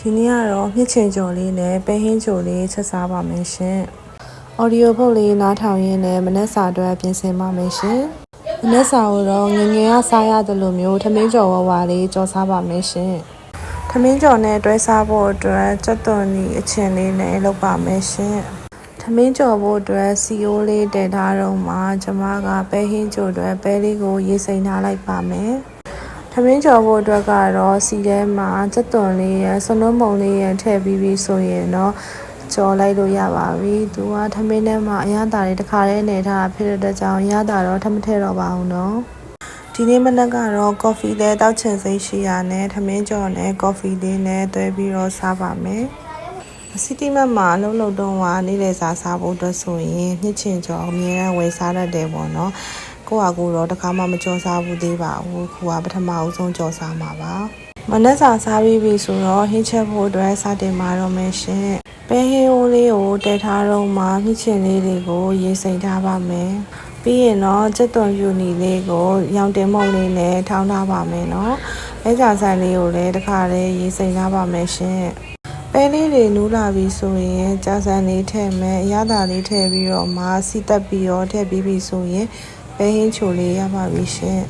ဒီနေ့ကတော့မြစ်ချင်ကြော်လေးနဲ့ပဲဟင်းကြော်လေးချက်စားပါမယ်ရှင်။ Audio ဖုတ်လေးနားထောင်ရင်းနဲ့မနက်စာအတွက်ပြင်ဆင်ပါမယ်ရှင်။မနက်စာကိုတော့ငငယ်ကစားရတယ်လို့မျိုးထမင်းကြော်ဝါလေးကြော်စားပါမယ်ရှင်။ထမင်းကြော်နဲ့တွဲစားဖို့အတွက်ကြက်သွန်နီအချင်လေးနဲ့လုပ်ပါမယ်ရှင်။ထမင်းကြော်ဖို့အတွက်စီအိုးလေးတည်ထားတော့မှကျမကပဲဟင်းကြော်အတွက်ပဲလေးကိုရေစိမ်ထားလိုက်ပါမယ်။ထမင်းကြော်ဖို့အတွက်ကတော့စီထဲမှာကြက်သွန်လေးရယ်စနုံးမုံလေးရယ်ထည့်ပြီးဆိုရင်တော့ကြော်လိုက်လို့ရပါပြီ။သူကထမင်းထဲမှာအရသာတွေတစ်ခါတည်းနေထားဖြစ်တဲ့ကြောင့်အရသာတော့ထမထည့်တော့ပါဘူးနော်။ဒီနေ့မနက်ကတော့ကော်ဖီလေးတောက်ချင်စိတ်ရှိရနဲ့ထမင်းကြော်နဲ့ကော်ဖီလေးနဲ့တွဲပြီးတော့စားပါမယ်။စီတီမတ်မှာအလုပ်လုပ်တော့နေ့လည်စာစားဖို့အတွက်ဆိုရင်ညှစ်ချင်ကြော်အမြဲတမ်းဝယ်စားတတ်တယ်ပေါ့နော်။ကိုယ့်အကူတော့တစ်ခါမှမကြော်စားဘူးသေးပါဘူး။ခုကပထမဦးဆုံးကြော်စားမှာပါ။မနက်စာစားပြီးပြီဆိုတော့ဟင်းချက်ဖို့အတွက်စတင်ပါတော့မယ်ရှင်။ပဲဟင်းအိုးလေးကိုတည်ထားတော့မှညှစ်ချင်လေးတွေကိုရေစိမ်ထားပါမယ်။ပြီးရင်တော့ကြက်သွန်ဖြူနီလေးကိုရောင်တင်မုံလေးနဲ့ထောင်းထားပါမယ်နော်။ပဲကြာဆိုင်လေးကိုလည်းတစ်ခါတည်းရေစိမ်ထားပါမယ်ရှင်။ပဲလေးတွေနူးလာပြီဆိုရင်ကြာစံလေးထည့်မယ်အရသာလေးထည့်ပြီးတော့မှစီတက်ပြီးတော့ထည့်ပြီးပြီဆိုရင်ပဲဟင်းချိုလေးရပါပြီရှင်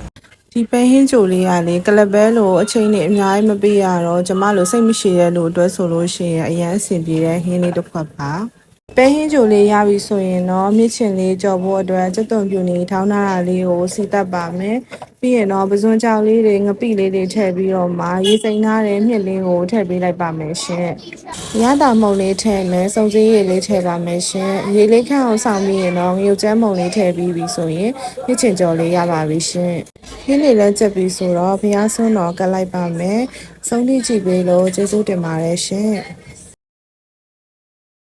ဒီပဲဟင်းချိုလေးကလေကလပ်ပဲလို့အချိန်နဲ့အများကြီးမပေးရတော့ကျမတို့စိတ်မရှိတဲ့လို့အတွက်ဆိုလို့ရှိရင်အရင်အဆင်ပြေတဲ့ဟင်းလေးတစ်ခွက်ပါပဲဟင်းချိုလေးရပြီဆိုရင်တော့မြစ်ချင်လေးကြော်ဖို့အတွက်ကြက်သွန်ပြူနေထောင်းထားတာလေးကိုစီတက်ပါမယ်ပြီးရင်တော့ပစွန်ကြောင်လေးတွေငပိလေးတွေထည့်ပြီးတော့မှရေစိမ်ထားတဲ့မြစ်လေးကိုထည့်ပေးလိုက်ပါမယ်ရှင်ရတာမုံလေးထည့်မယ်စုံစည်းရည်လေးထည့်ပါမယ်ရှင်ရေလေးခန့်အောင်ဆောင်ပြီးရင်တော့ငရုတ်ကျန်းမုံလေးထည့်ပြီးပြီဆိုရင်မြစ်ချင်ကြော်လေးရပါပြီရှင်ခင်းလေးလည်းချက်ပြီးဆိုတော့ဘုရားဆွမ်းတော်ကတ်လိုက်ပါမယ်ဆုံးဖြတ်ကြည့်ပေးလို့ကျေးဇူးတင်ပါတယ်ရှင်